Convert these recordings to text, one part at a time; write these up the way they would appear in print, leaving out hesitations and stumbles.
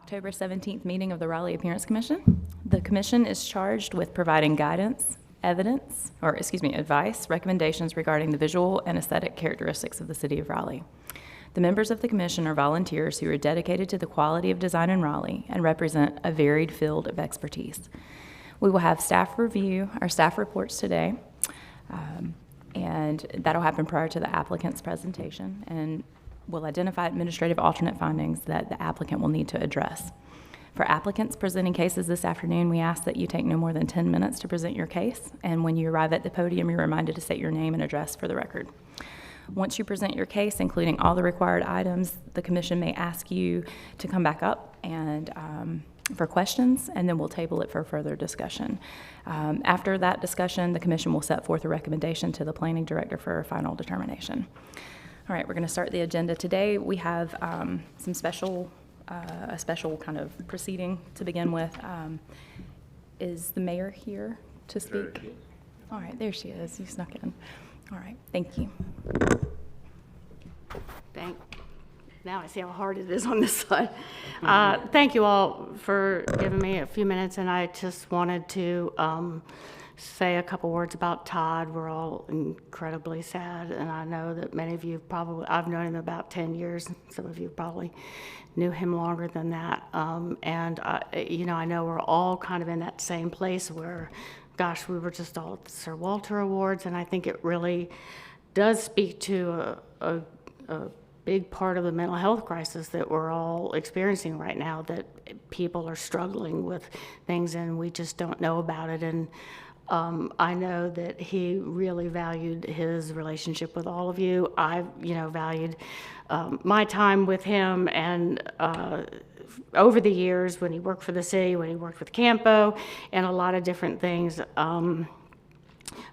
October 17th meeting of the Raleigh Appearance Commission. The commission is charged with providing guidance, advice, recommendations regarding the visual and aesthetic characteristics of the City of Raleigh. The members of the commission are volunteers who are dedicated to the quality of design in Raleigh and represent a varied field of expertise. We will have staff review our staff reports today, and that'll happen prior to the applicant's presentation, and we'll identify administrative alternate findings that the applicant will need to address. For applicants presenting cases this afternoon, we ask that you take no more than 10 minutes to present your case, and when you arrive at the podium, you're reminded to state your name and address for the record. Once you present your case, including all the required items, the commission may ask you to come back up and for questions, and then we'll table it for further discussion. After that discussion, the commission will set forth a recommendation to the planning director for a final determination. All right, we're going to start the agenda today. We have a special kind of proceeding to begin with. Is the mayor here to speak? All right, there she is. You snuck in. All right, thank you. Now I see how hard it is on this side. Thank you all for giving me a few minutes, and I just wanted to say a couple words about Todd. We're all incredibly sad, and I know that many of you I've known him about 10 years. Some of you probably knew him longer than that. I know we're all kind of in that same place where, gosh, we were just all at the Sir Walter Awards, and I think it really does speak to a big part of the mental health crisis that we're all experiencing right now, that people are struggling with things and we just don't know about it. And I know that he really valued his relationship with all of you. I've, valued my time with him, and over the years when he worked for the city, when he worked with Campo, and a lot of different things.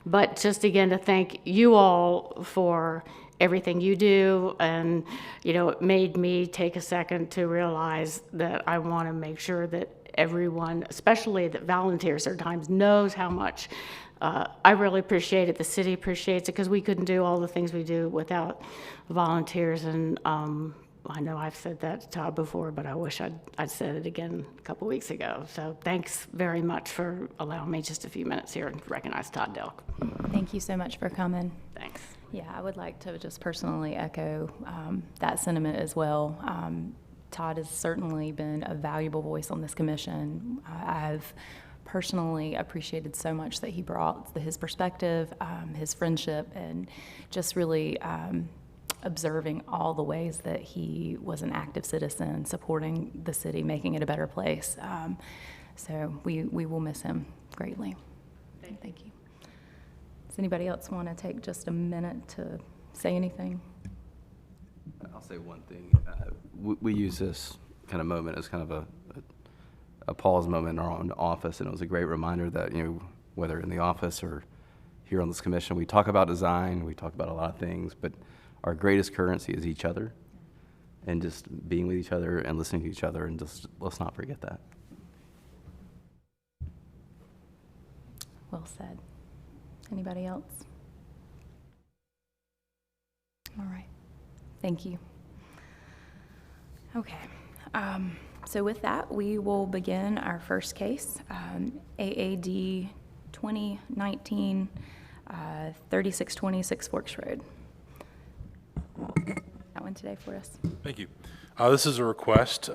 But just again, to thank you all for everything you do, and it made me take a second to realize that I want to make sure that everyone, especially that volunteers at times, knows how much I really appreciate it. The city appreciates it, because we couldn't do all the things we do without volunteers. And I know I've said that to Todd before, but I wish I'd said it again a couple weeks ago. So thanks very much for allowing me just a few minutes here and recognize Todd Delk. Thank you so much for coming. Thanks. Yeah, I would like to just personally echo that sentiment as well. Todd has certainly been a valuable voice on this commission. I've personally appreciated so much that he brought his perspective, his friendship, and just really observing all the ways that he was an active citizen, supporting the city, making it a better place. So we will miss him greatly. Thank you. Does anybody else want to take just a minute to say anything? I'll say one thing. We use this kind of moment as kind of a pause moment in our own office, and it was a great reminder that, whether in the office or here on this commission, we talk about design, we talk about a lot of things, but our greatest currency is each other, and just being with each other and listening to each other, and just let's not forget that. Well said. Anybody else? All right. Thank you. Okay. So with that, we will begin our first case, AAD 2019 3626 Forks Road. That one today for us. Thank you. This is a request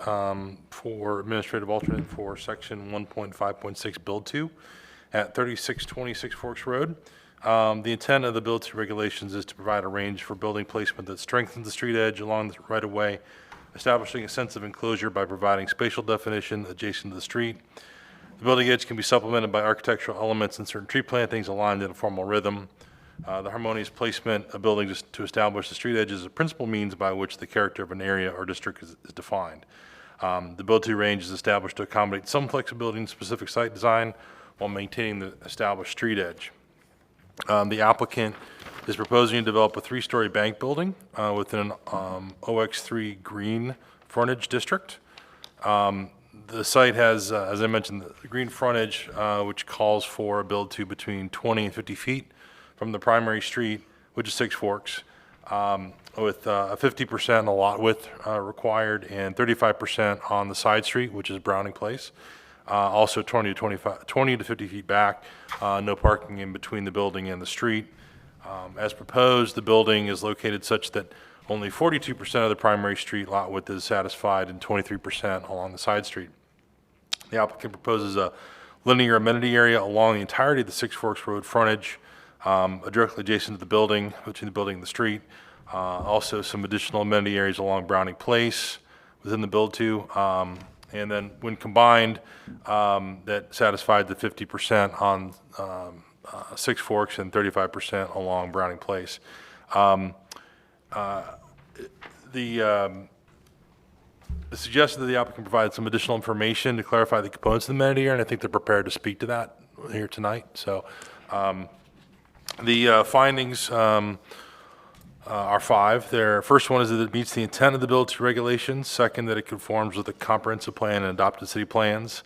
for administrative alternate for section 1.5.6 build 2 at 3626 Forks Road. The intent of the build 2 regulations is to provide a range for building placement that strengthens the street edge along the right of way, establishing a sense of enclosure by providing spatial definition adjacent to the street. The building edge can be supplemented by architectural elements and certain tree plantings aligned in a formal rhythm. The harmonious placement of buildings to establish the street edge is a principal means by which the character of an area or district is defined. The build 2 range is established to accommodate some flexibility in specific site design while maintaining the established street edge. The applicant is proposing to develop a 3-story bank building within an OX3 green frontage district. The site has, as I mentioned, the green frontage, which calls for a build 2 between 20 and 50 feet from the primary street, which is 6 Forks. with 50% a lot width required and 35% on the side street, which is Browning Place. Also 20 to 50 feet back, no parking in between the building and the street. As proposed, the building is located such that only 42% of the primary street lot width is satisfied and 23% along the side street. The applicant proposes a linear amenity area along the entirety of the Six Forks Road frontage, directly adjacent to the building, between the building and the street. Also some additional amenity areas along Browning Place within the build-to. And then when combined, that satisfied the 50% on Six Forks and 35% along Browning Place. It's suggested that the applicant provide some additional information to clarify the components of the amenity area, and I think they're prepared to speak to that here tonight. So the findings are 5. Their first one is that it meets the intent of the build-to regulations. Second, that it conforms with the comprehensive plan and adopted city plans.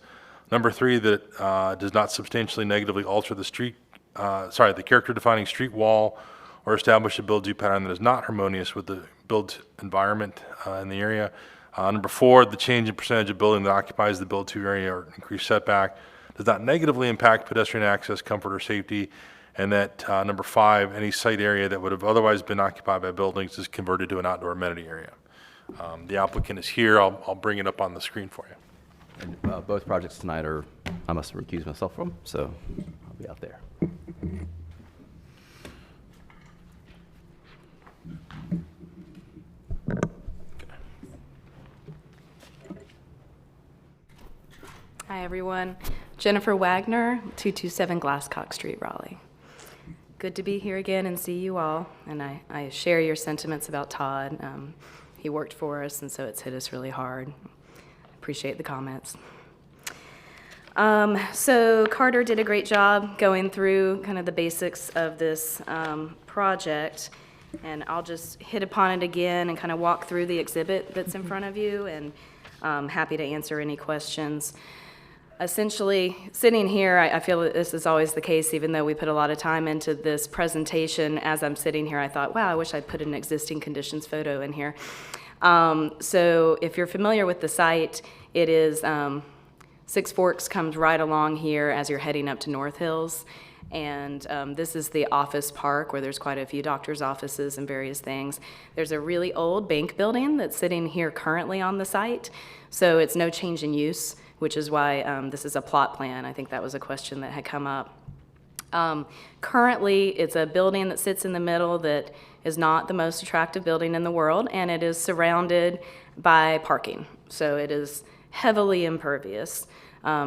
Number 3, that it does not substantially negatively alter the character-defining street wall or establish a build-to pattern that is not harmonious with the built environment in the area. Number 4, the change in percentage of building that occupies the build-to area or increased setback does not negatively impact pedestrian access, comfort, or safety. And that number 5, any site area that would have otherwise been occupied by buildings is converted to an outdoor amenity area. The applicant is here. I'll bring it up on the screen for you. And both projects tonight I must recuse myself from, so I'll be out there. Hi, everyone. Jennifer Wagner, 227 Glasscock Street, Raleigh. Good to be here again and see you all, and I share your sentiments about Todd. He worked for us, and so it's hit us really hard. Appreciate the comments. So Carter did a great job going through kind of the basics of this project, and I'll just hit upon it again and kind of walk through the exhibit that's in front of you, and I'm happy to answer any questions. Essentially, sitting here, I feel that this is always the case, even though we put a lot of time into this presentation. As I'm sitting here, I thought, wow, I wish I'd put an existing conditions photo in here. So if you're familiar with the site, it is Six Forks comes right along here as you're heading up to North Hills. And this is the office park where there's quite a few doctor's offices and various things. There's a really old bank building that's sitting here currently on the site. So it's no change in use, which is why this is a plot plan. I think that was a question that had come up. Currently, it's a building that sits in the middle that is not the most attractive building in the world, and it is surrounded by parking. So it is heavily impervious,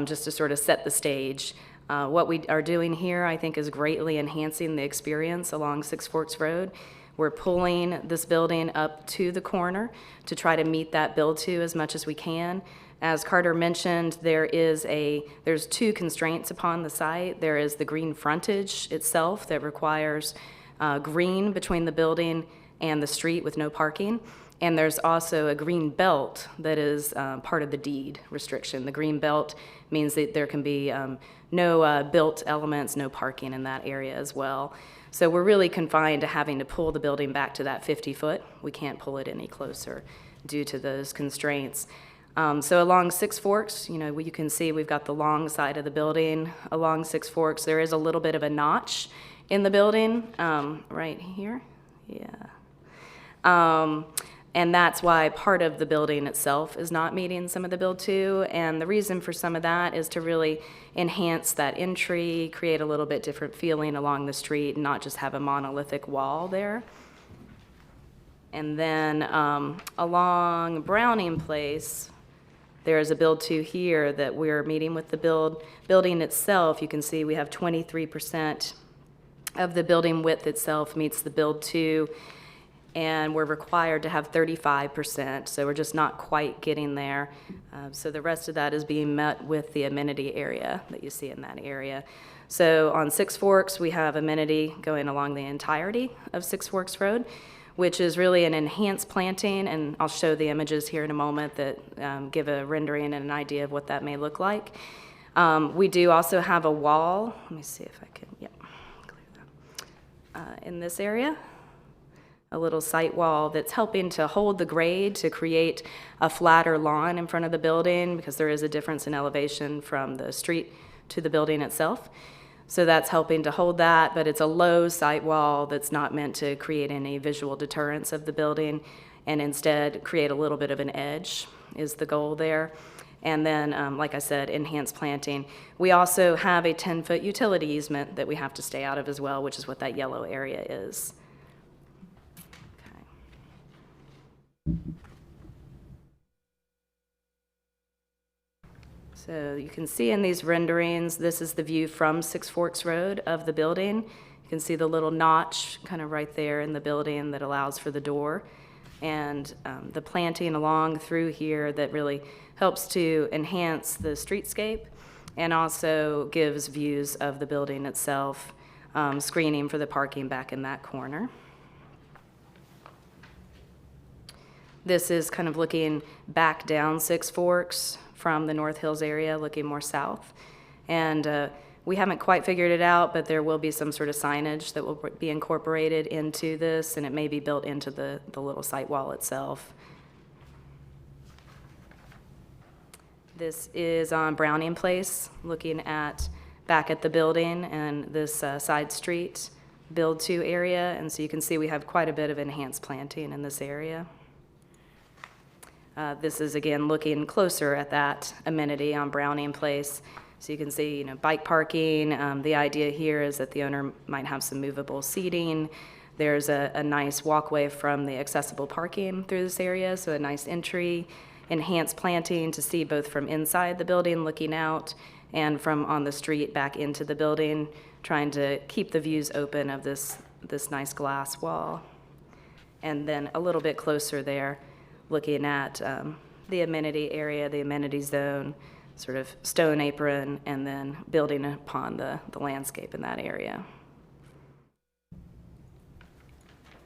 just to sort of set the stage. What we are doing here, I think, is greatly enhancing the experience along Six Forks Road. We're pulling this building up to the corner to try to meet that build-to as much as we can. As Carter mentioned, there's 2 constraints upon the site. There is the green frontage itself that requires green between the building and the street with no parking. And there's also a green belt that is part of the deed restriction. The green belt means that there can be no built elements, no parking in that area as well. So we're really confined to having to pull the building back to that 50-foot. We can't pull it any closer due to those constraints. So along Six Forks, you can see we've got the long side of the building. Along Six Forks, there is a little bit of a notch in the building, right here. Yeah. And that's why part of the building itself is not meeting some of the build-to. And the reason for some of that is to really enhance that entry, create a little bit different feeling along the street, and not just have a monolithic wall there. And then along Browning Place, there is a build-to here that we're meeting with the building itself. You can see we have 23% of the building width itself meets the build-to, and we're required to have 35%, so we're just not quite getting there. So the rest of that is being met with the amenity area that you see in that area. So on Six Forks, we have amenity going along the entirety of Six Forks Road, which is really an enhanced planting, and I'll show the images here in a moment that give a rendering and an idea of what that may look like. We do also have a wall. Let me see if I can, clear that. In this area. a little site wall that's helping to hold the grade to create a flatter lawn in front of the building, because there is a difference in elevation from the street to the building itself. So that's helping to hold that, but it's a low site wall that's not meant to create any visual deterrence of the building, and instead create a little bit of an edge is the goal there. And then, like I said, enhanced planting. We also have a 10-foot utility easement that we have to stay out of as well, which is what that yellow area is. Okay. So you can see in these renderings, this is the view from Six Forks Road of the building. You can see the little notch kind of right there in the building that allows for the door. And the planting along through here that really helps to enhance the streetscape and also gives views of the building itself, screening for the parking back in that corner. This is kind of looking back down Six Forks from the North Hills area, looking more south. And we haven't quite figured it out, but there will be some sort of signage that will be incorporated into this, and it may be built into the little site wall itself. This is on Browning Place, looking at back at the building and this side street build to area. And so you can see we have quite a bit of enhanced planting in this area. This is again looking closer at that amenity on Browning Place. So you can see, bike parking. The idea here is that the owner might have some movable seating. There's a nice walkway from the accessible parking through this area, so a nice entry. Enhanced planting to see both from inside the building looking out and from on the street back into the building, trying to keep the views open of this nice glass wall. And then a little bit closer there, looking at the amenity area, the amenity zone, sort of stone apron, and then building upon the landscape in that area.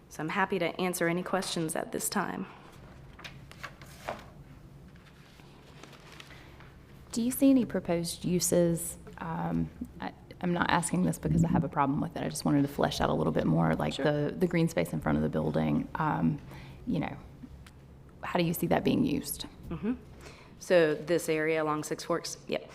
So I'm happy to answer any questions at this time. Do you see any proposed uses? I'm not asking this because I have a problem with it. I just wanted to flesh out a little bit more, like Sure. the green space in front of the building. How do you see that being used? Mm-hmm. So this area along Six Forks, yep.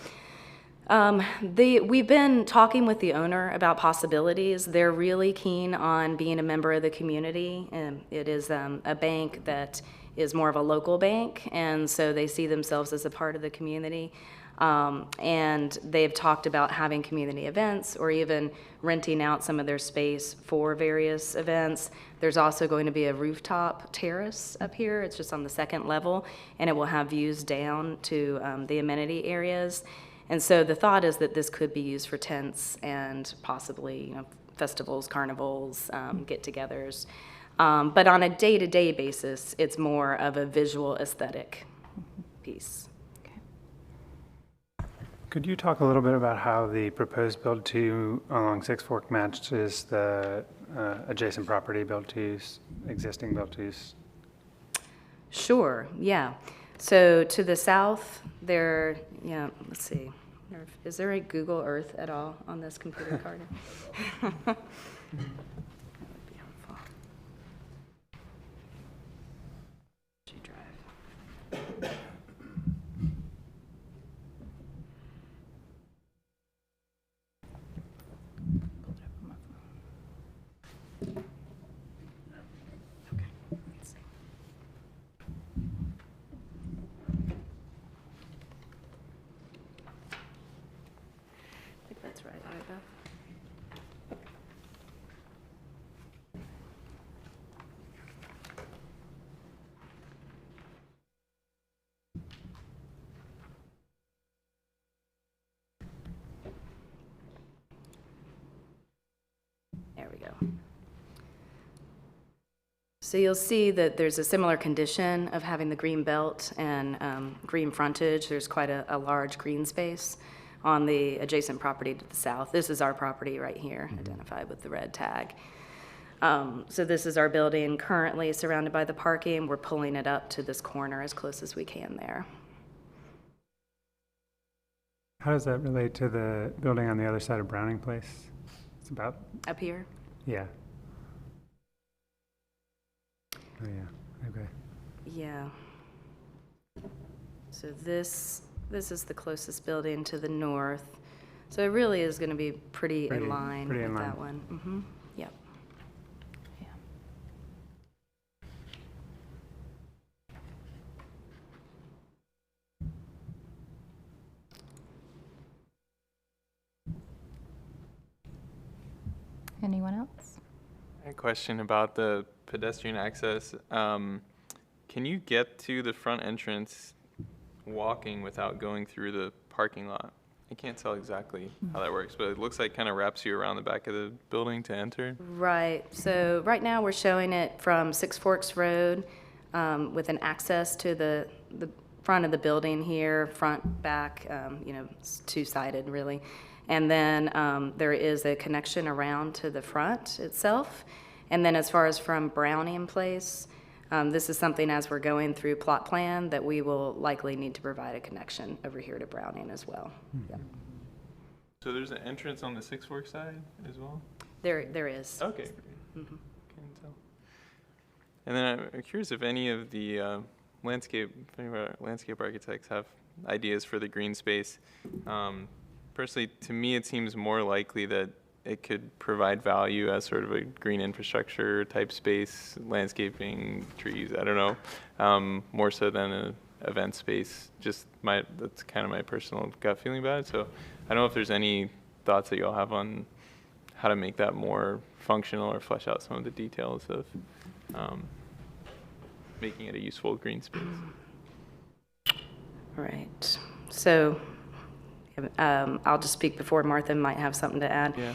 We've been talking with the owner about possibilities. They're really keen on being a member of the community, and it is a bank that is more of a local bank, and so they see themselves as a part of the community. And they've talked about having community events or even renting out some of their space for various events. There's also going to be a rooftop terrace up here. It's just on the second level, and it will have views down to the amenity areas. And so the thought is that this could be used for tents and possibly, festivals, carnivals, get-togethers. But on a day-to-day basis, it's more of a visual aesthetic piece. Could you talk a little bit about how the proposed build-to along Six Fork matches the adjacent property build-tos, existing build-tos? Sure, yeah. So to the south, let's see. Is there a Google Earth at all on this computer card? That would be helpful. G drive. Okay, let's see. I think that's right, Beth? There we go. So you'll see that there's a similar condition of having the green belt and green frontage. There's quite a large green space on the adjacent property to the south. This is our property right here, identified with the red tag. So this is our building currently surrounded by the parking. We're pulling it up to this corner as close as we can there. How does that relate to the building on the other side of Browning Place? It's about, Up here? yeah. Oh, yeah, okay. Yeah. So this is the closest building to the north. So it really is going to be pretty in line pretty with in line. that one. Mm-hmm. Yep. Yeah. Anyone else? A question about the pedestrian access. Can you get to the front entrance walking without going through the parking lot? I can't tell exactly how that works, but it looks like kind of wraps you around the back of the building to enter. Right. So right now we're showing it from Six Forks Road with an access to the front of the building here, front, back, it's two-sided really. And then there is a connection around to the front itself. And then as far as from Browning Place, this is something as we're going through plot plan that we will likely need to provide a connection over here to Browning as well. Yep. So there's an entrance on the Six Forks side as well? There is. Okay. Can tell. And then I'm curious if any of the landscape architects have ideas for the green space. Personally, to me, it seems more likely that it could provide value as sort of a green infrastructure type space, landscaping, trees, I don't know, more so than an event space. That's kind of my personal gut feeling about it. So I don't know if there's any thoughts that y'all have on how to make that more functional or flesh out some of the details of making it a useful green space. Right. So I'll just speak before Martha might have something to add. Yeah.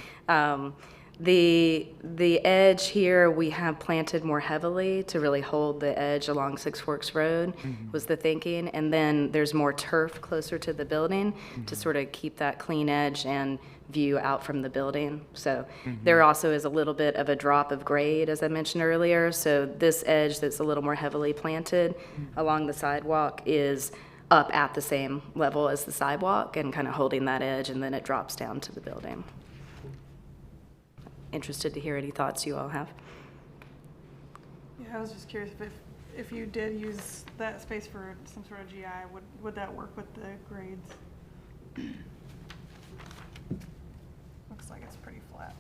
The edge here, we have planted more heavily to really hold the edge along Six Forks Road, was the thinking. And then there's more turf closer to the building to sort of keep that clean edge and view out from the building. So there also is a little bit of a drop of grade, as I mentioned earlier. So this edge that's a little more heavily planted along the sidewalk is up at the same level as the sidewalk and kind of holding that edge, and then it drops down to the building. Interested to hear any thoughts you all have. Yeah, I was just curious if you did use that space for some sort of GI, would that work with the grades? Looks like it's pretty flat.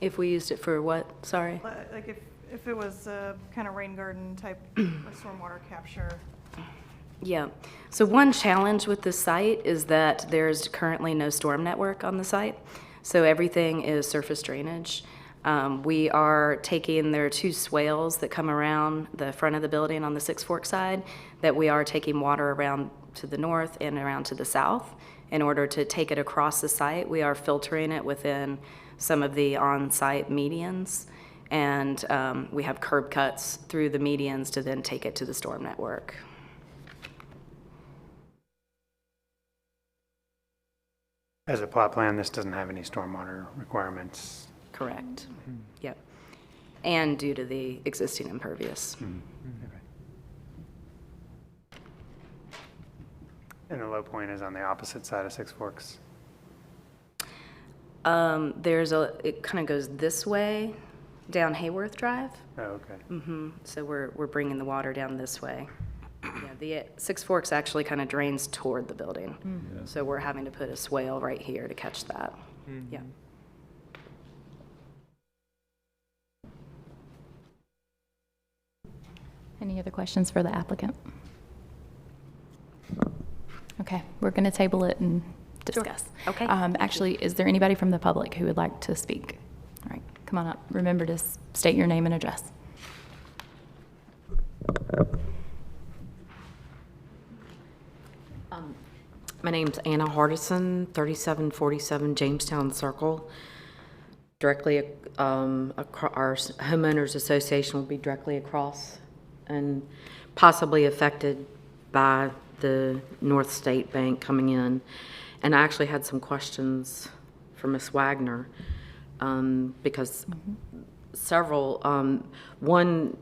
If we used it for what? Sorry. Like if it was a kind of rain garden type of stormwater capture. Yeah. So one challenge with the site is that there's currently no storm network on the site. So everything is surface drainage. We are there are two swales that come around the front of the building on the Six Forks side that we are taking water around to the north and around to the south. In order to take it across the site, we are filtering it within some of the on-site medians. And we have curb cuts through the medians to then take it to the storm network. As a plot plan, this doesn't have any stormwater requirements. Correct. Yep. And due to the existing impervious. Okay. And the low point is on the opposite side of Six Forks. It kind of goes this way down Hayworth Drive. Oh, okay. So we're bringing the water down this way. Yeah, the Six Forks actually kind of drains toward the building. So we're having to put a swale right here to catch that. Yeah. Any other questions for the applicant? Okay, we're going to table it and discuss. Okay. Actually, is there anybody from the public who would like to speak? All right, come on up. Remember to state your name and address. My name's Anna Hardison, 3747 Jamestown Circle. Directly, our homeowners association will be directly across and possibly affected by the North State Bank coming in. And I actually had some questions for Ms. Wagner because several, one,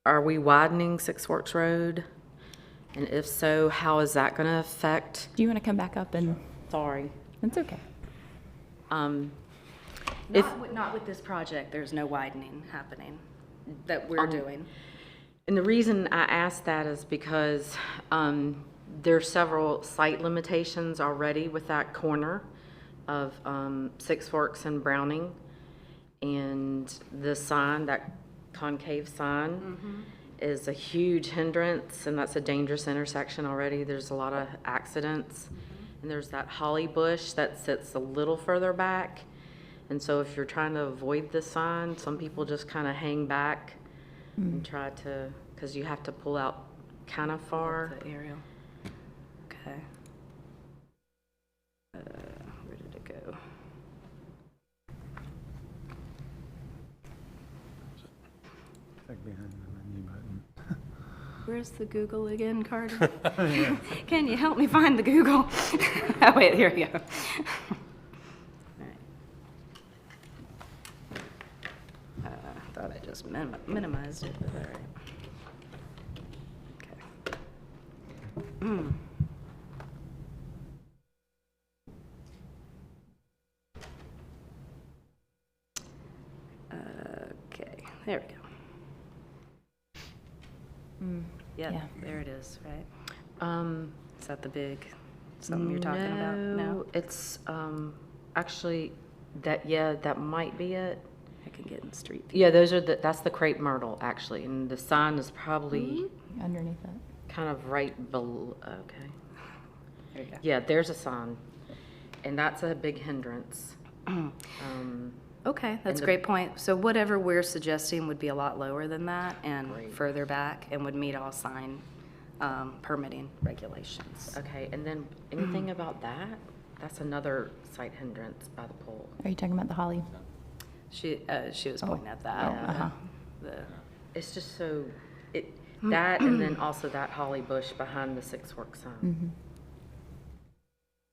are we widening Six Forks Road? And if so, how is that going to affect? Do you want to come back up and? Sorry. That's okay. If- Not with this project, there's no widening happening that we're doing. And the reason I asked that is because there's several site limitations already with that corner of Six Forks and Browning. And the sign, that concave sign, is a huge hindrance, and that's a dangerous intersection already. There's a lot of accidents. And there's that holly bush that sits a little further back. And so if you're trying to avoid the sign, some people just kind of hang back and try to, because you have to pull out kind of far. The aerial. Okay. Where did it go? Where's the Google again, Carter? Can you help me find the Google? Oh, wait, here we go. All right. I thought I just minimized it, but all right. Okay. Okay, there we go. Yep, Yeah. there it is, right? Is that the big, something you're talking about? No? It's actually, that might be it. I can get in street view. Yeah, that's the crepe myrtle, actually, and the sign is probably Underneath it. kind of right below, okay. There you go. Yeah, there's a sign, and that's a big hindrance. Okay, that's a the- great point. So whatever we're suggesting would be a lot lower than that and further back and would meet all sign permitting regulations. Okay, and then anything about that? That's another site hindrance by the pole. Are you talking about the holly? She was pointing at that. Uh-huh. The- It's just so, that and then also that holly bush behind the Six Forks sign.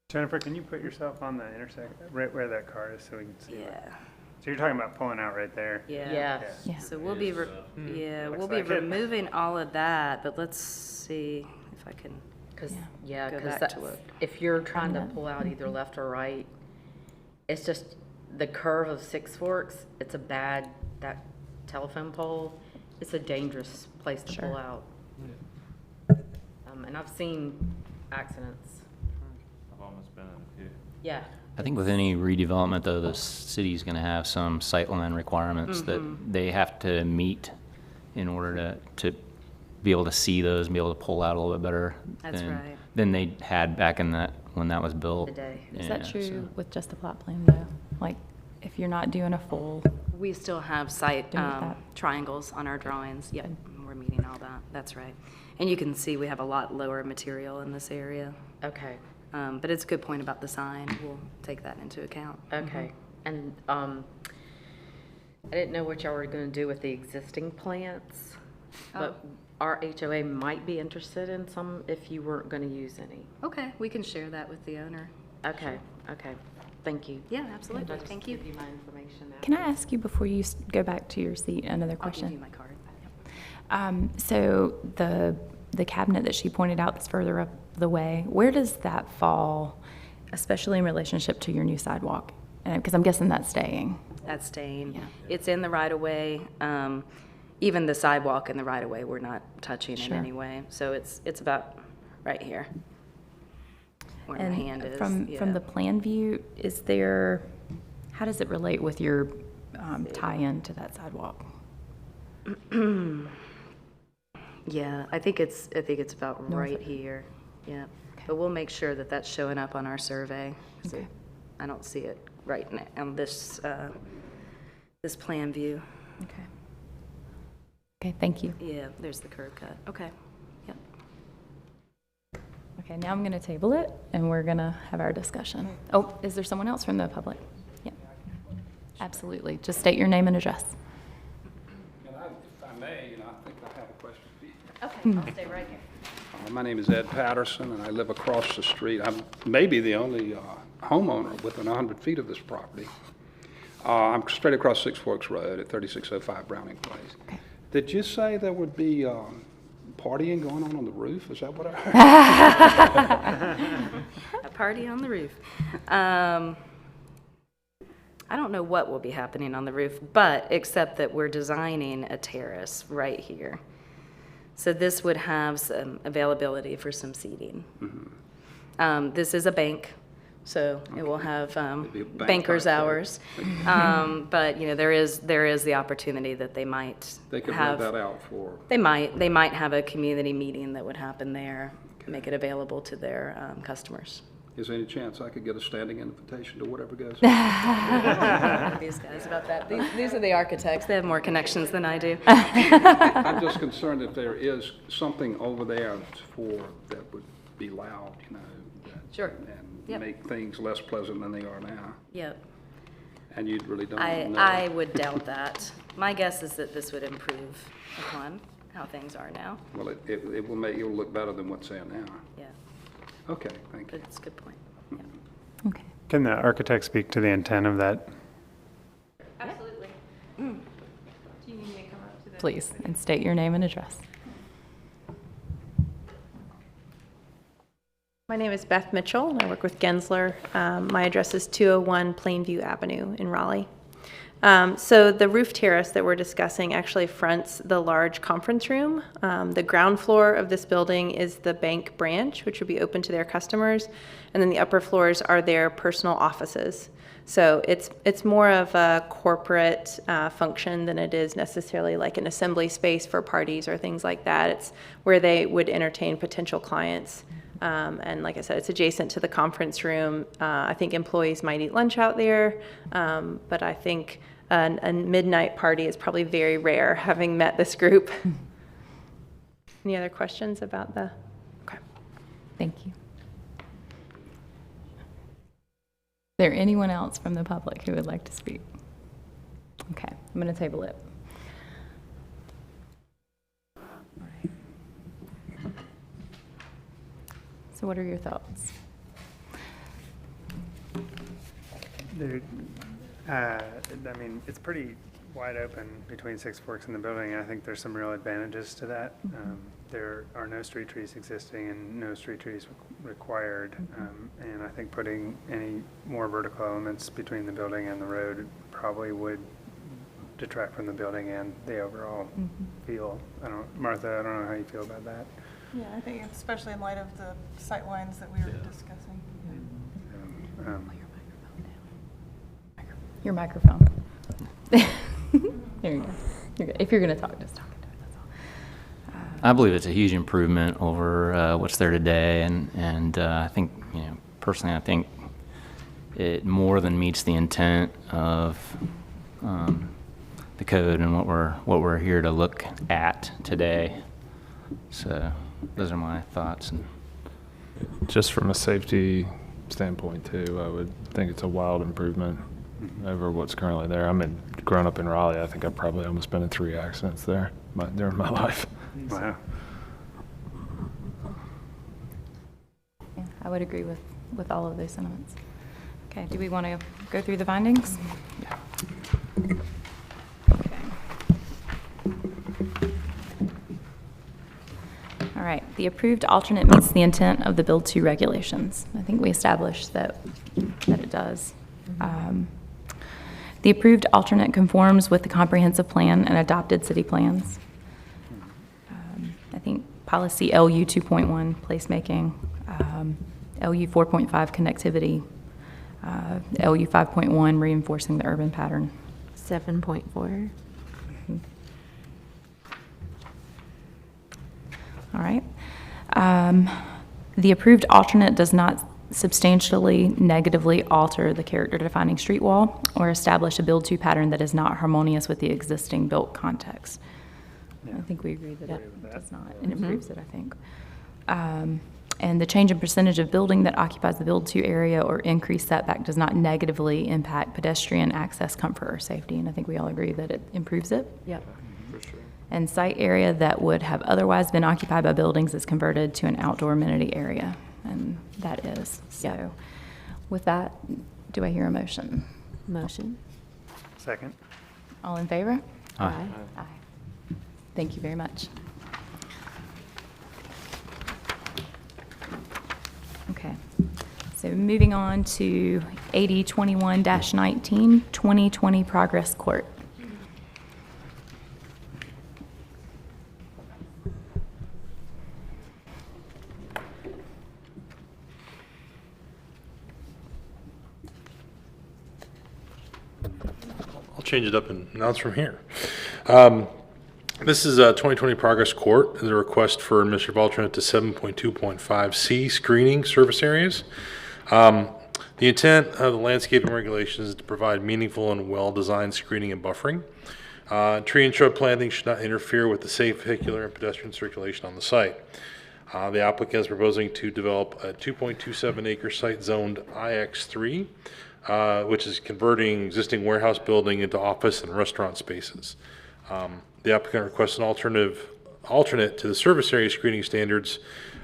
Jennifer, can you put yourself on the intersection, right where that car is, so we can see it? Yeah, So you're talking about pulling out right there? yeah. Yes. Yeah. So we'll be, Looks we'll be like it. removing all of that, but let's see if I can. Because, Go because back to it. if you're trying to pull out either left or right, it's just the curve of Six Forks, it's a bad, that telephone pole, it's a dangerous place to pull out. And I've seen accidents. I've almost been in a few. Yeah. I think with any redevelopment, though, the city's going to have some sightline requirements that they have to meet in order to be able to see those and be able to pull out a little bit better That's right. than they had back in that, when that was built. The day. Is that Yeah, true so- with just the plot plan, though? Like, if you're not doing a full, We still have site Doing that. triangles on our drawings. Yep, we're meeting all that. That's right. And you can see we have a lot lower material in this area. Okay, But it's a good point about the sign. We'll take that into account. okay. And I didn't know what y'all were going to do with the existing plants, but our HOA might be interested in some if you weren't going to use any. Okay, we can share that with the owner. Okay, okay. Thank you. Yeah, absolutely. I'll just Thank you. give you my information now. can I ask you before you go back to your seat, another I'll give you question? my card. So the cabinet that she pointed out that's further up the way, where does that fall, especially in relationship to your new sidewalk? Because I'm guessing that's staying. That's staying. It's in the right of way. Even the sidewalk in the right of way, we're not touching in Sure. any way. So it's about right here. Where my And hand is. from yeah. the plan view, how does it relate with your tie-in to that sidewalk? Yeah, I think it's about right here. Yeah. But we'll make sure that that's showing up on our survey. 'Cause Okay. I don't see it right now on this plan view. Okay. Okay, thank you. Yeah, there's the curb cut. Okay. Yep. Okay, now I'm going to table it, and we're going to have our discussion. Oh, is there someone else from the public? Yeah. Absolutely. Just state your name and address. And if I may, I think I have a question for you. Okay, I'll stay right here. My name is Ed Patterson, and I live across the street. I'm maybe the only homeowner within 100 feet of this property. I'm straight across Six Forks Road at 3605 Browning Place. Okay. Did you say there would be partying going on the roof? Is that what I heard? A party on the roof. I don't know what will be happening on the roof, but except that we're designing a terrace right here. So this would have some availability for some seating. This is a bank, so it will have be a bank banker's right there. hours. But, you know, there is the opportunity that they might They could have. rent that out for, They might have a community meeting that would happen there, make it available to their customers. is there any chance I could get a standing invitation to whatever goes? These guys about that. These are the architects. They have more connections than I do. I'm just concerned if there is something over there that would be loud, you know. Sure. And Yep. make things less pleasant than they are now. Yep. And you really don't I know. would doubt that. My guess is that this would improve upon how things are now. Well, it will make you look better than what's there now. Yeah, Okay, thank you. but it's a good point. Yeah. Okay. Can the architect speak to the intent of that? Absolutely. Do you need me to come up to the? Please, and state your name and address. My name is Beth Mitchell, and I work with Gensler. My address is 201 Plainview Avenue in Raleigh. So the roof terrace that we're discussing actually fronts the large conference room. The ground floor of this building is the bank branch, which will be open to their customers, and then the upper floors are their personal offices. So it's more of a corporate function than it is necessarily like an assembly space for parties or things like that. It's where they would entertain potential clients. And like I said, it's adjacent to the conference room. I think employees might eat lunch out there, but I think a midnight party is probably very rare, having met this group. Any other questions about the? Okay. Thank you. Is there anyone else from the public who would like to speak? Okay, I'm going to table it. So what are your thoughts? I mean, it's pretty wide open between Six Forks and the building, and I think there's some real advantages to that. There are no street trees existing and no street trees required, and I think putting any more vertical elements between the building and the road probably would detract from the building and the overall feel. Martha, I don't know how you feel about that. Yeah, I think especially in light of the sight lines that we were discussing. Your microphone. There you go. You're good. If you're going to talk, just talk into it. That's all. I believe it's a huge improvement over what's there today, and I think, you know, personally, I think it more than meets the intent of the code and what we're here to look at today. So those are my thoughts. And just from a safety standpoint too, I would think it's a wild improvement over what's currently there. I mean, growing up in Raleigh, I think I've probably almost been in 3 accidents there during my life. Wow. Yeah, I would agree with all of those sentiments. Okay, do we want to go through the findings? yeah. Okay. All right, the approved alternate meets the intent of the Build 2 regulations. I think we established that it does. The approved alternate conforms with the comprehensive plan and adopted city plans. I think policy LU 2.1, placemaking, LU 4.5, connectivity, LU 5.1, reinforcing the urban pattern. 7.4. All right. The approved alternate does not substantially negatively alter the character-defining street wall or establish a build-to pattern that is not harmonious with the existing built context. I think we agree that it does not, and improves it, I think. And the change in percentage of building that occupies the build-to area or increased setback does not negatively impact pedestrian access, comfort, or safety, and I think we all agree that it improves it. Yep. And site area that would have otherwise been occupied by buildings is converted to an outdoor amenity area, and that is. So with that, do I hear a motion? Motion. Second. All in favor? Aye. Aye. Thank you very much. Okay, so So moving on to 8021-19, 2020 Progress Court. I'll change it up and announce from here. This is 2020 Progress Court, the request for administrative alternate to 7.2.5C screening service areas. The intent of the landscaping regulations is to provide meaningful and well-designed screening and buffering. Tree and shrub planting should not interfere with the safe vehicular and pedestrian circulation on the site. The applicant is proposing to develop a 2.27 acre site zoned IX3, which is converting existing warehouse building into office and restaurant spaces. The applicant requests an alternate to the service area screening standards,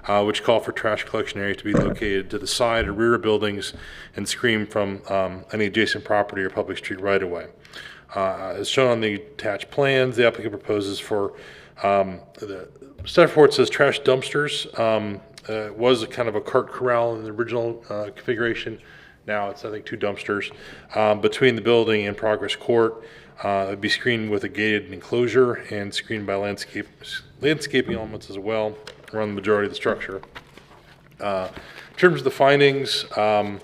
which call for trash collection area to be located to the side or rear of buildings and screened from any adjacent property or public street right of way. As shown on the attached plans, the applicant proposes for the staff report says trash dumpsters. It was a kind of a cart corral in the original configuration. Now it's, I think, 2 dumpsters between the building and Progress Court. It would be screened with a gated enclosure and screened by landscaping elements as well around the majority of the structure. In terms of the findings, the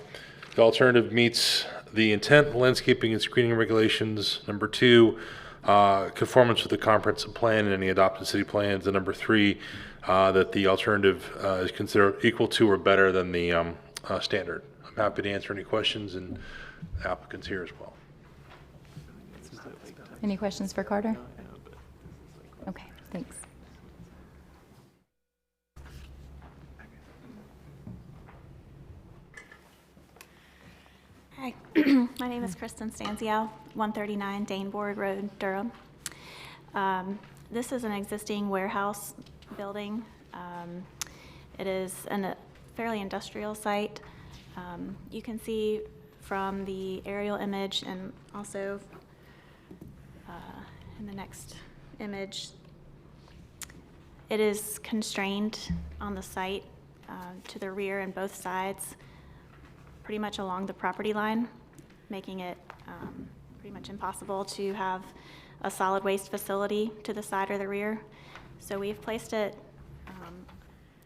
alternative meets the intent of landscaping and screening regulations. Number 2, conformance with the comprehensive plan and any adopted city plans. And number 3, that the alternative is considered equal to or better than the standard. I'm happy to answer any questions, and the applicant's here as well. Any questions for Carter? Okay, thanks. Hi, my name is Kristen Stanzio, 139 Daneboard Road, Durham. This is an existing warehouse building. It is a fairly industrial site. You can see from the aerial image and also in the next image, it is constrained on the site to the rear and both sides, pretty much along the property line, making it pretty much impossible to have a solid waste facility to the side or the rear. So we've placed it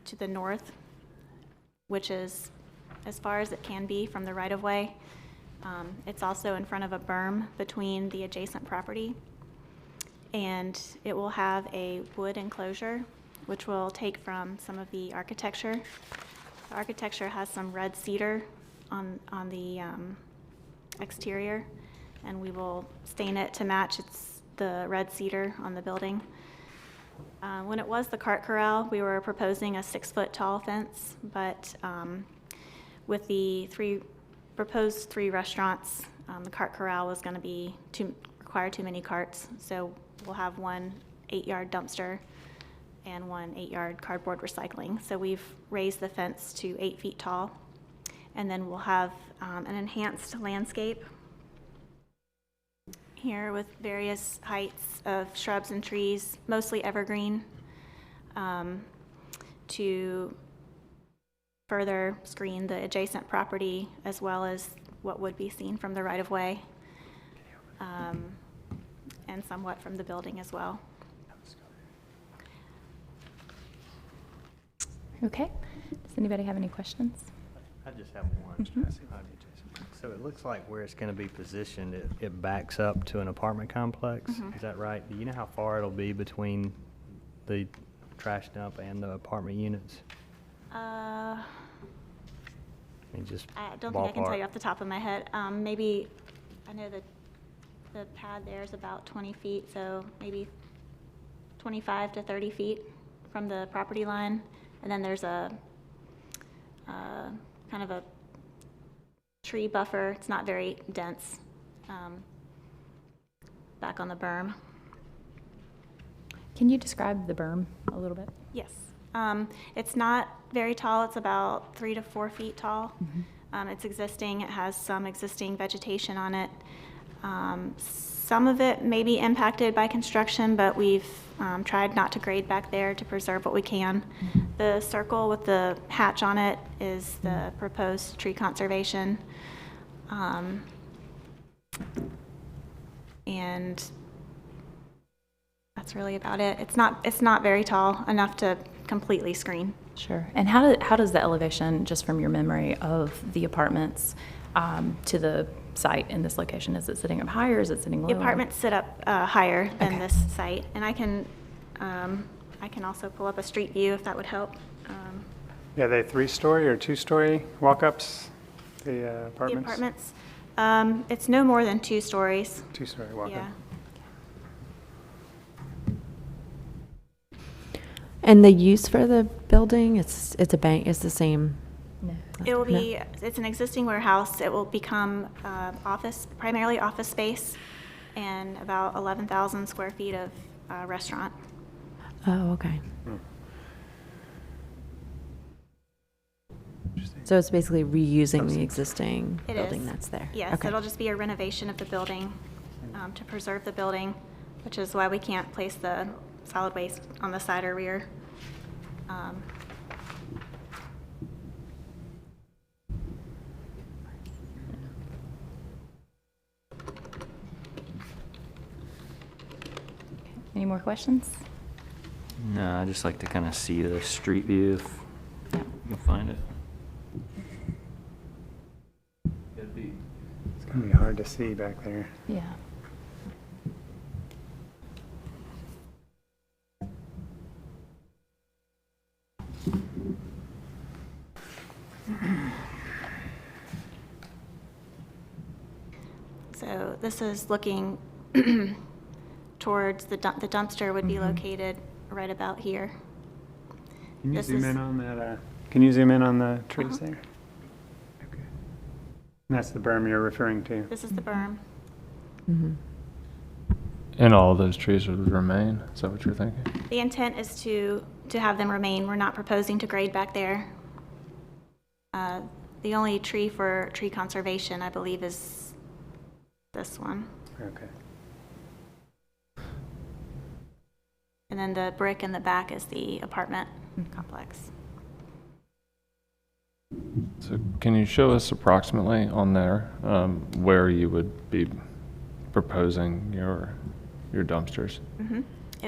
to the north, which is as far as it can be from the right-of-way. It's also in front of a berm between the adjacent property. And it will have a wood enclosure, which will take from some of the architecture. The architecture has some red cedar on the exterior, and we will stain it to match the red cedar on the building. When it was the cart corral, we were proposing a 6-foot tall fence, but with the proposed 3 restaurants, the cart corral was going to require too many carts, so we'll have 1 8-yard dumpster and 1 8-yard cardboard recycling. So we've raised the fence to 8 feet tall, and then we'll have an enhanced landscape here with various heights of shrubs and trees, mostly evergreen, to further screen the adjacent property as well as what would be seen from the right-of-way, and somewhat from the building as well. Okay. Does anybody have any questions? I just have one. So it looks like where it's going to be positioned, it backs up to an apartment complex. Is that right? Do you know how far it'll be between the trash dump and the apartment units? I mean, just I don't think I can tell you off the top of my head. Maybe, I know that the pad there is about 20 feet, so maybe 25 to 30 feet from the property line. And then there's a kind of a tree buffer. It's not very dense back on the berm. Can you describe the berm a little bit? Yes. It's not very tall. It's about 3 to 4 feet tall. It's existing. It has some existing vegetation on it. Some of it may be impacted by construction, but we've tried not to grade back there to preserve what we can. The circle with the hatch on it is the proposed tree conservation. And that's really about it. It's not very tall, enough to completely screen. Sure. And how does the elevation, just from your memory of the apartments, to the site in this location, is it sitting up higher? Is it sitting lower? The apartments sit up higher than Okay. this site, and I can also pull up a street view if that would help. Yeah, they 3-story or 2-story walk-ups, the apartments? The apartments, it's no more than 2 stories. 2-story walk-up. Yeah. And the use for the building, it's a bank, it's the same? No. It will be, it's an existing warehouse. It will become primarily office space, and about 11,000 square feet of restaurant. Oh, okay. So it's basically reusing the existing It building is. that's there? Yes, Okay. it'll just be a renovation of the building to preserve the building, which is why we can't place the solid waste on the side or rear. Any more questions? No, I just like to kind of see the street view if you can find it. It's going to be hard to see back there. Yeah. So this is looking towards the dumpster would be located right about here. Can you This zoom is- in on that? Can you zoom in on the trees there? Okay. And that's the berm you're referring to? This is the berm. And all of those trees would remain? Is that what you're thinking? The intent is to have them remain. We're not proposing to grade back there. The only tree for tree conservation, I believe, is this one. Okay. And then the brick in the back is the apartment complex. So can you show us approximately on there where you would be proposing your dumpsters?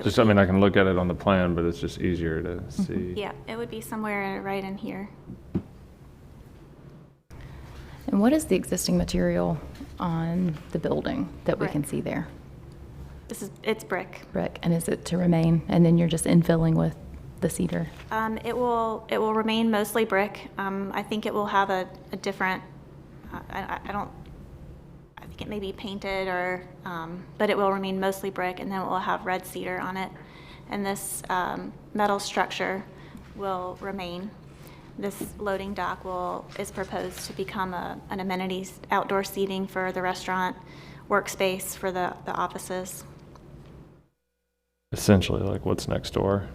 Just, I mean, I can look at it on the plan, but it's just easier to see. Yeah, it would be somewhere right in here. And what is the existing material on the building that we can Brick. see there? It's brick. Brick. And is it to remain? And then you're just infilling with the cedar? It will remain mostly brick. I think it will have a different, I think it may be painted or, but it will remain mostly brick, and then it will have red cedar on it. And this metal structure will remain. This loading dock is proposed to become an amenities, outdoor seating for the restaurant, workspace for the offices. Essentially, like what's next door?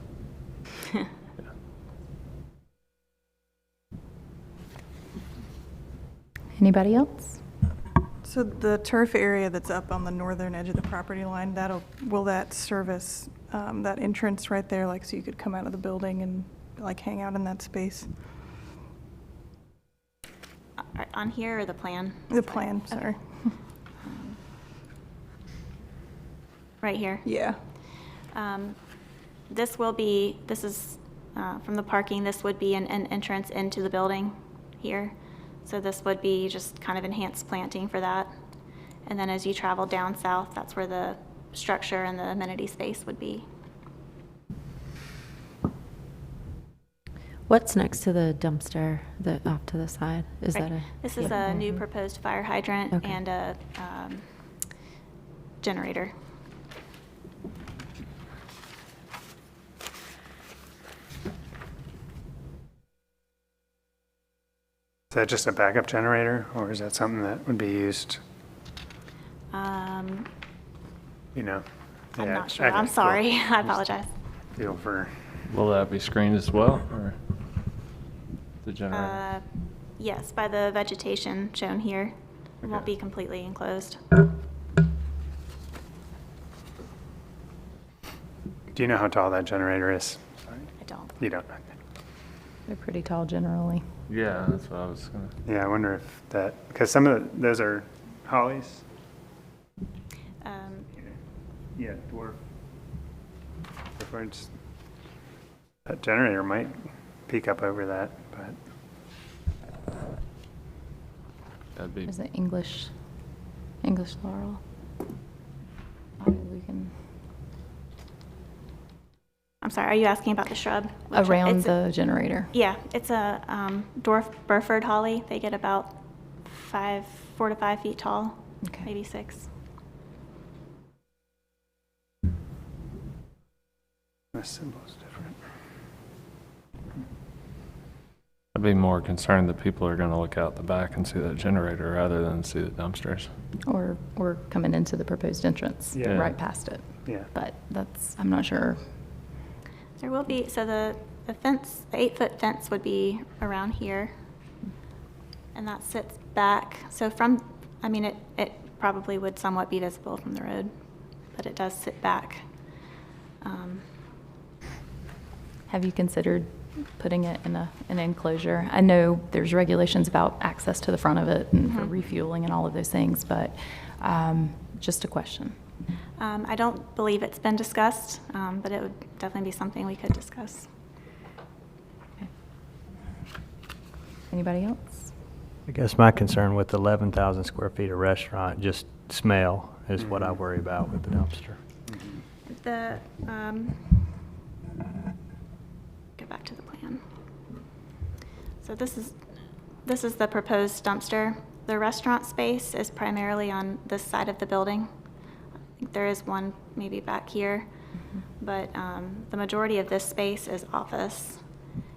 Anybody else? So the turf area that's up on the northern edge of the property line, will that service that entrance right there, like so you could come out of the building and like hang out in that space? On here or the plan? The plan, sorry. Right here. Yeah. This is from the parking, this would be an entrance into the building here. So this would be just kind of enhanced planting for that. And then as you travel down south, that's where the structure and the amenity space would be. What's next to the dumpster off to the side? Is Right. that a? This is a new proposed fire hydrant Okay. and a generator. Is that just a backup generator, or is that something that would be used, you know? I'm yeah, not sure. okay, I'm cool. sorry. I apologize. Feel for, Will that be screened as well, or the generator? Yes, by the vegetation shown here. It won't Okay. be completely enclosed. do you know how tall that generator is? Sorry. I don't. You don't? They're pretty tall generally. Yeah, that's what I was gonna. Yeah, I wonder if that, because some of those are hollies. Yeah, dwarf. Birds. That generator might peek up over that, but That'd be. There's an English laurel. Maybe we can, I'm sorry, are you asking about the shrub? around It's a- the generator. Yeah, it's a dwarf Burford holly. They get about 4 to 5 feet tall, Okay. maybe 6. the symbol's different. I'd be more concerned that people are gonna look out the back and see that generator rather than see the dumpsters. Or coming into the proposed entrance, Yeah. right past it. Yeah. But that's, I'm not sure. There will be, so the fence, the 8-foot fence would be around here. And that sits back, so from, I mean, it probably would somewhat be visible from the road, but it does sit back. Have you considered putting it in an enclosure? I know there's regulations about access to the front of it and for refueling and all of those things, but just a question. I don't believe it's been discussed, but it would definitely be something we could discuss. Anybody else? I guess my concern with 11,000 square feet of restaurant, just smell is what I worry about with the dumpster. The, go back to the plan. So this is the proposed dumpster. The restaurant space is primarily on this side of the building. I think there is one maybe back here, but the majority of this space is office.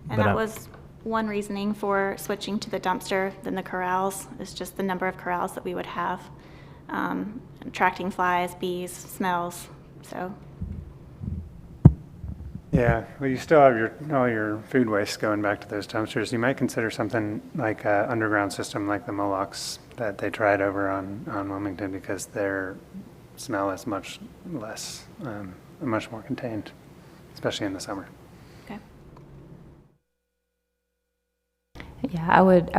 And But that was one reasoning for switching to the dumpster than the corrals, is just the number of corrals that we would have, attracting flies, bees, smells, so. Yeah, well, you still have all your food waste going back to those dumpsters. You might consider something like an underground system like the Molochs that they tried over on Wilmington, because their smell is much less, much more contained, especially in the summer. Okay. Yeah, I would,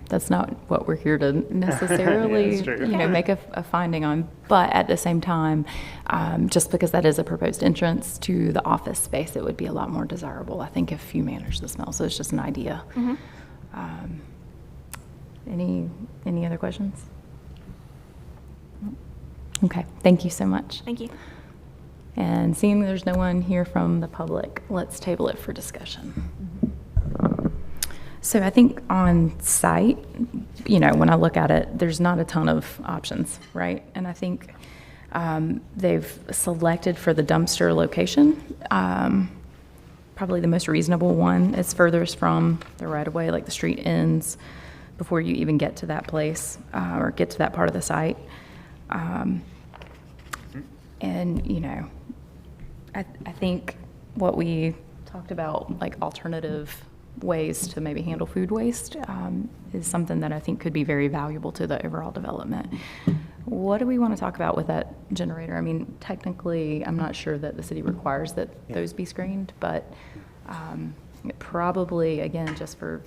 that's not what we're here to necessarily, Yeah, that's true. make a finding on. But at the same time, just because that is a proposed entrance to the office space, it would be a lot more desirable, I think, if you manage the smell. So it's just an idea. Any other questions? Okay, thank you so much. Thank you. And seeing there's no one here from the public, let's table it for discussion. So I think on site, when I look at it, there's not a ton of options, right? And I think they've selected for the dumpster location, probably the most reasonable one. It's furthest from the right-of-way, like the street ends before you even get to that place or get to that part of the site. And, I think what we talked about, like alternative ways to maybe handle food waste, is something that I think could be very valuable to the overall development. What do we want to talk about with that generator? I mean, technically, I'm not sure that the city requires that those be screened, but probably, again, just for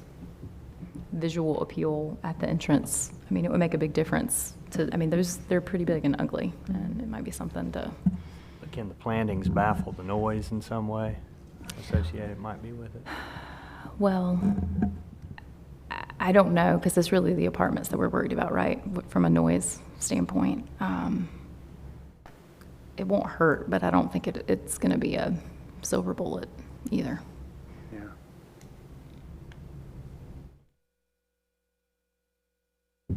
visual appeal at the entrance, I mean, it would make a big difference they're pretty big and ugly, and it might be something to. But can the plantings baffle the noise in some way associated might be with it? Well, I don't know, because it's really the apartments that we're worried about, right? From a noise standpoint. It won't hurt, but I don't think it's going to be a silver bullet either. Yeah.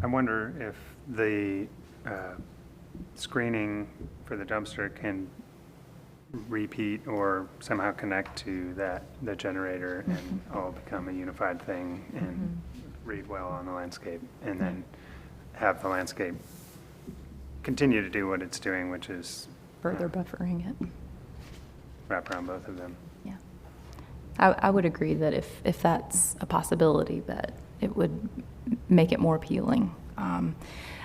I wonder if the screening for the dumpster can repeat or somehow connect to the generator and all become a unified thing and read well on the landscape, and then have the landscape continue to do what it's doing, which is Further buffering it. wrap around both of them. Yeah. I would agree that if that's a possibility, that it would make it more appealing.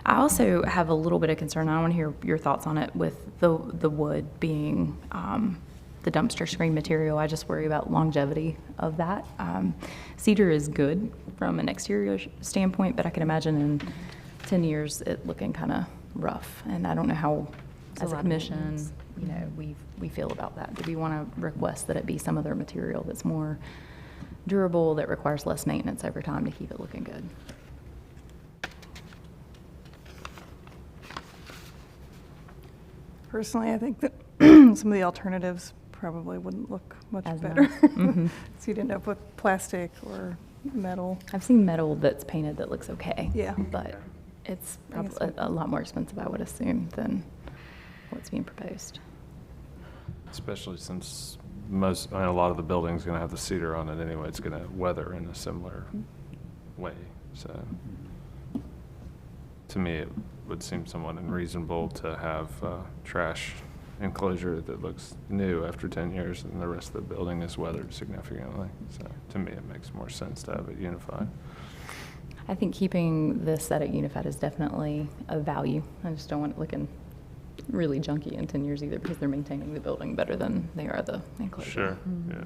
I also have a little bit of concern. I want to hear your thoughts on it with the wood being the dumpster screen material. I just worry about longevity of that. Cedar is good from an exterior standpoint, but I can imagine in 10 years it looking kind of rough. And I don't know how, as a commission, you know, we feel about that. Do we want to request that it be some other material that's more durable, that requires less maintenance over time to keep it looking good? Personally, I think that some of the alternatives probably wouldn't look much As better. nice. Mhm. So you'd end up with plastic or metal. I've seen metal that's painted that looks okay. Yeah. But it's I guess probably a lot more expensive, I would assume, than what's being proposed. Especially since a lot of the building's gonna have the cedar on it anyway. It's gonna weather in a similar way, so. To me, it would seem somewhat unreasonable to have trash enclosure that looks new after 10 years and the rest of the building is weathered significantly. So to me, it makes more sense to have it unified. I think keeping the aesthetic unified is definitely a value. I just don't want it looking really junky in 10 years either, because they're maintaining the building better than they are the enclosure. Sure, yeah.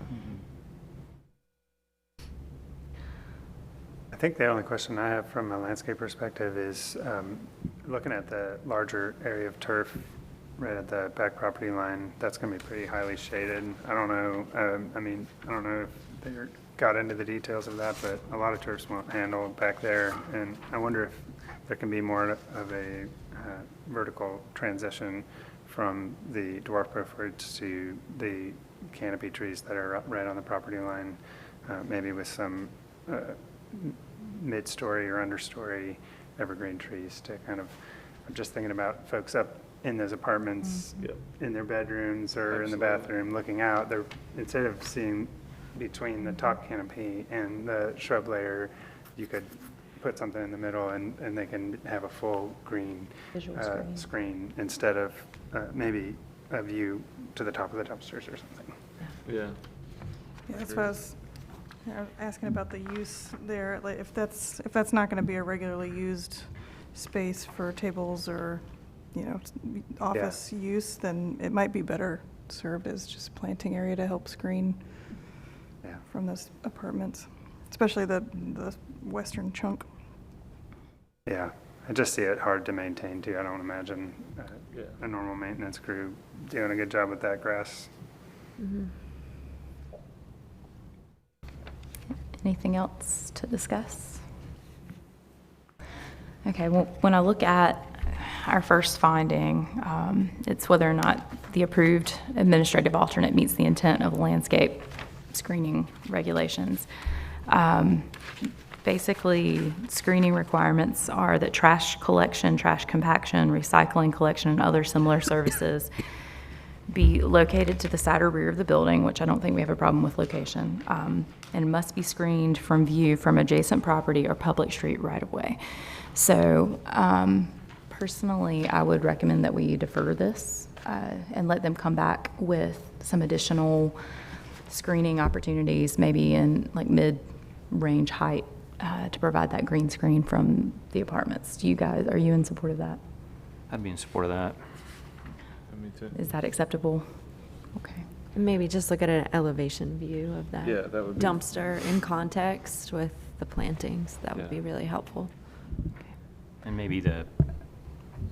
I think the only question I have from a landscape perspective is looking at the larger area of turf right at the back property line. That's going to be pretty highly shaded. I don't know. I don't know if they got into the details of that, but a lot of turfs won't handle back there. And I wonder if there can be more of a vertical transition from the dwarf purforeds to the canopy trees that are right on the property line, maybe with some mid-story or understory evergreen trees to kind of, I'm just thinking about folks up in those apartments, in their bedrooms or in the bathroom looking out, they're, instead of seeing between the top canopy and the shrub layer, you could put something in the middle and they can have a full green screen instead of maybe a view to the top of the dumpsters or something. Yeah. Yeah, that's what I was asking about the use there. Like, if that's not going to be a regularly used space for tables or, office use, then it might be better served as just planting area to help screen from those apartments, especially the western chunk. Yeah, I just see it hard to maintain too. I don't imagine a normal maintenance crew doing a good job with that grass. Mm-hmm. Anything else to discuss? Okay, well, when I look at our first finding, it's whether or not the approved administrative alternate meets the intent of the landscape screening regulations. Basically, screening requirements are that trash collection, trash compaction, recycling collection, and other similar services be located to the side or rear of the building, which I don't think we have a problem with location, and must be screened from view from adjacent property or public street right of way. So personally, I would recommend that we defer this and let them come back with some additional screening opportunities, maybe in like mid-range height, to provide that green screen from the apartments. Are you in support of that? I'd be in support of that. Me too. Is that acceptable? Okay. Maybe just look at an elevation view of that, Yeah, that would be- dumpster in context with the plantings. That would be really helpful. And maybe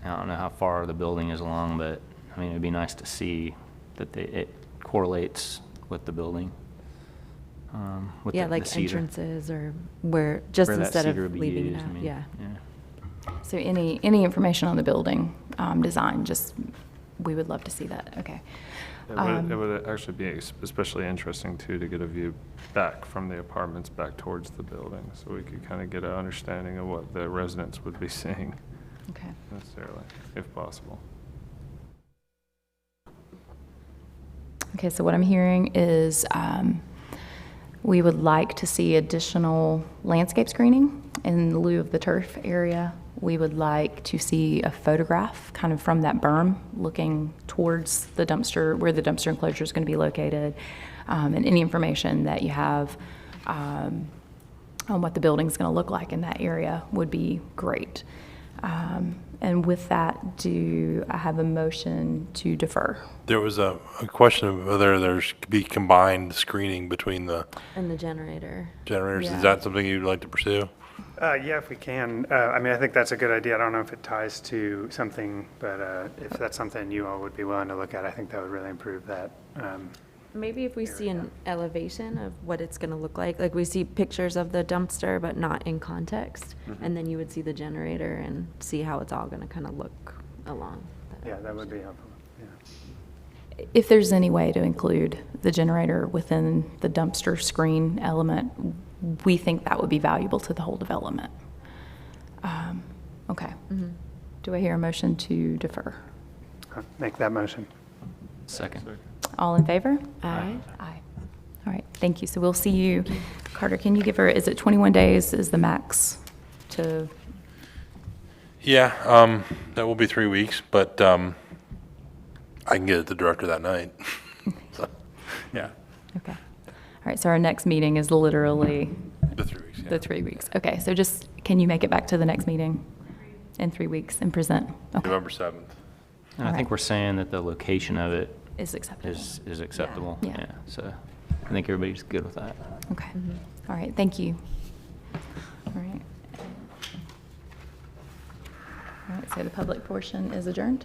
I don't know how far the building is along, but I mean, it'd be nice to see that it correlates with the building. With Yeah, the like cedar. entrances or where, just Where that instead cedar of would be leaving it used, I out, mean, yeah. So any information on the building design, we would love to see that. Okay. It would actually be especially interesting too to get a view back from the apartments back towards the building, so we could kind of get an understanding of what the residents would be seeing. Okay. Necessarily, if possible. Okay, so what I'm hearing is we would like to see additional landscape screening in lieu of the turf area. We would like to see a photograph kind of from that berm looking towards the dumpster, where the dumpster enclosure is going to be located, and any information that you have on what the building's going to look like in that area would be great. And with that, do I have a motion to defer? There was a question of whether there's could be combined screening between the And the generator. generators. Yeah. Is that something you'd like to pursue? Yeah, if we can. I mean, I think that's a good idea. I don't know if it ties to something, but if that's something you all would be willing to look at, I think that would really improve that. Maybe if we see an elevation of what it's gonna look like we see pictures of the dumpster, but not in context, and then you would see the generator and see how it's all gonna kind of look along. Yeah, that would be helpful. Yeah. If there's any way to include the generator within the dumpster screen element, we think that would be valuable to the whole development. Okay. Do I hear a motion to defer? Make that motion. Second. All in favor? Aye. Aye. All right, thank you. So we'll see you. Carter, can you give her, is it 21 days is the max to, Yeah, that will be 3 weeks, but I can get it to the director that night. So, yeah, okay. All right, so our next meeting is literally the 3 weeks. Yeah. the 3 weeks. Okay, so just, can you make it back to the next meeting in 3 weeks and present? Okay, November 7th. And I think we're saying that the location of it is acceptable. is acceptable. Yeah. Yeah, so I think everybody's good with that. Okay, all right, thank you. All right. All right, so the public portion is adjourned?